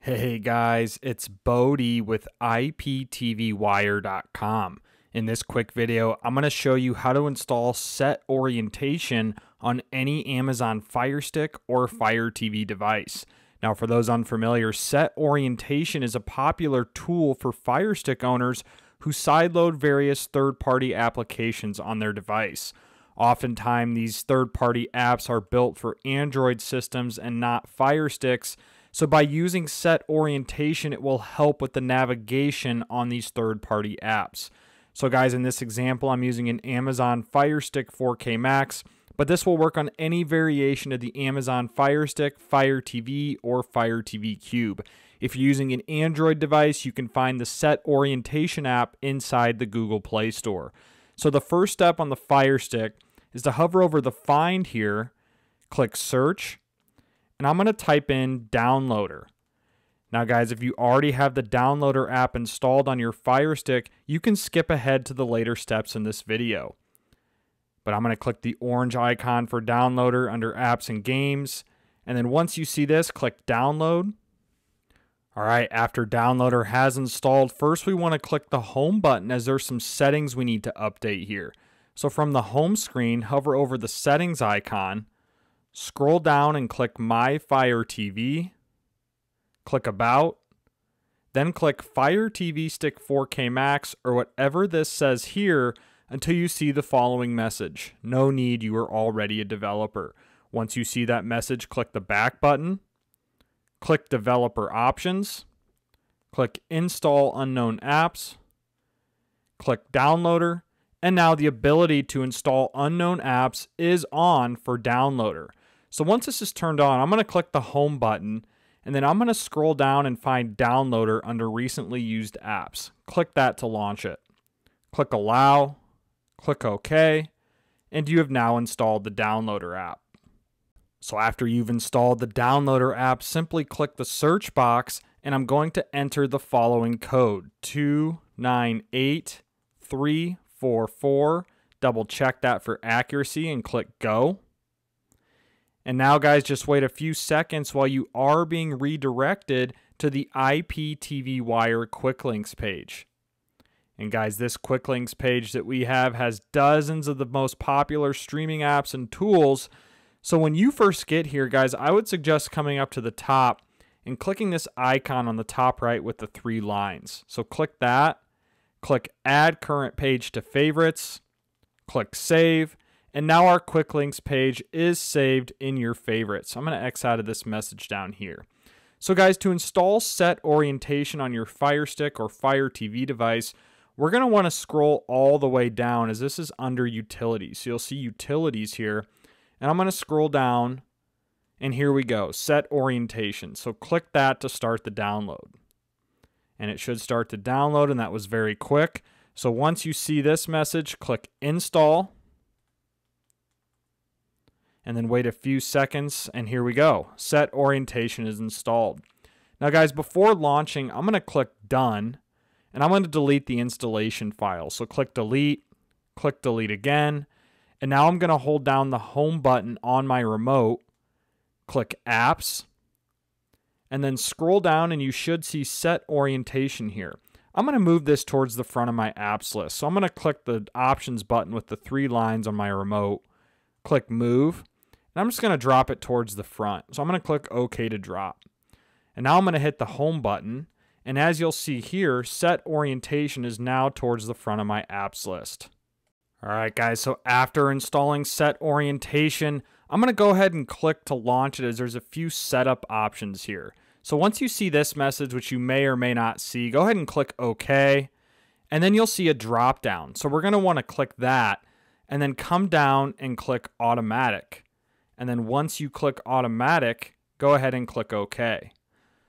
Hey guys, it's Bodie with IPTVWire.com. In this quick video, I'm going to show you how to install set orientation on any Amazon Firestick or Fire TV device. Now, for those unfamiliar, set orientation is a popular tool for Firestick owners who sideload various third-party applications on their device. Oftentimes, these third-party apps are built for Android systems and not Firesticks. So by using set orientation, it will help with the navigation on these third-party apps. So guys, in this example, I'm using an Amazon Firestick 4K Max, but this will work on any variation of the Amazon Firestick, Fire TV, or Fire TV Cube. If you're using an Android device, you can find the set orientation app inside the Google Play Store. So the first step on the Firestick is to hover over the Find here, click Search, and I'm going to type in Downloader. Now guys, if you already have the Downloader app installed on your Firestick, you can skip ahead to the later steps in this video. But I'm going to click the orange icon for Downloader under Apps and Games, and then once you see this, click Download. Alright, after Downloader has installed, first we want to click the Home button as there's some settings we need to update here. So from the home screen, hover over the Settings icon, scroll down and click My Fire TV, click About, then click Fire TV Stick 4K Max or whatever this says here until you see the following message. No need, you are already a developer. Once you see that message, click the back button, click Developer Options, click Install Unknown Apps, click Downloader, and now the ability to install unknown apps is on for Downloader. So once this is turned on, I'm going to click the Home button, and then I'm going to scroll down and find Downloader under Recently Used Apps. Click that to launch it. Click Allow, click OK, and you have now installed the Downloader app. So after you've installed the Downloader app, simply click the search box, and I'm going to enter the following code, 298344. Double check that for accuracy and click Go. And now guys, just wait a few seconds while you are being redirected to the IPTV Wire Quick Links page. And guys, this Quick Links page that we have has dozens of the most popular streaming apps and tools. So when you first get here, guys, I would suggest coming up to the top and clicking this icon on the top right with the 3 lines. So click that, click Add Current Page to Favorites, click Save, and now our Quick Links page is saved in your favorites. So I'm going to X out of this message down here. So guys, to install set orientation on your Firestick or Fire TV device, we're going to want to scroll all the way down as this is under Utilities. So you'll see Utilities here, and I'm going to scroll down, and here we go, set orientation. So click that to start the download. And it should start to download, and that was very quick. So once you see this message, click Install, and then wait a few seconds, and here we go. Set orientation is installed. Now guys, before launching, I'm going to click Done, and I'm going to delete the installation file. So click Delete again, and now I'm going to hold down the Home button on my remote, click Apps, and then scroll down and you should see Set Orientation here. I'm going to move this towards the front of my apps list. So I'm going to click the Options button with the 3 lines on my remote, click Move, and I'm just going to drop it towards the front. So I'm going to click OK to drop. And now I'm going to hit the Home button. And as you'll see here, Set Orientation is now towards the front of my apps list. Alright guys, so after installing Set Orientation, I'm going to go ahead and click to launch it as there's a few setup options here. So once you see this message, which you may or may not see, go ahead and click OK. And then you'll see a drop down. So we're going to want to click that and then come down and click Automatic. And then once you click Automatic, go ahead and click OK.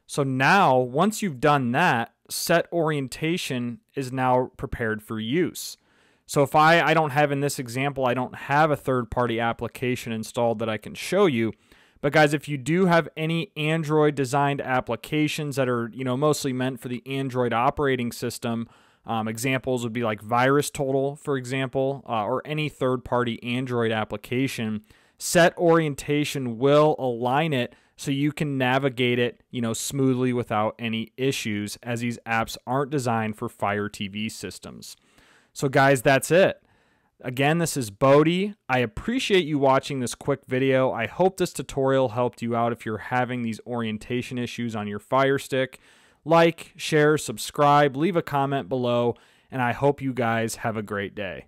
So now, once you've done that, Set Orientation is now prepared for use. So if I don't have, in this example, I don't have a third-party application installed that I can show you. But guys, if you do have any Android designed applications that are, mostly meant for the Android operating system, examples would be like VirusTotal, for example, or any third-party Android application, Set Orientation will align it so you can navigate it, smoothly without any issues, as these apps aren't designed for Fire TV systems. So guys, that's it. Again, this is Bodie. I appreciate you watching this quick video. I hope this tutorial helped you out if you're having these orientation issues on your Firestick. Like, share, subscribe, leave a comment below, and I hope you guys have a great day.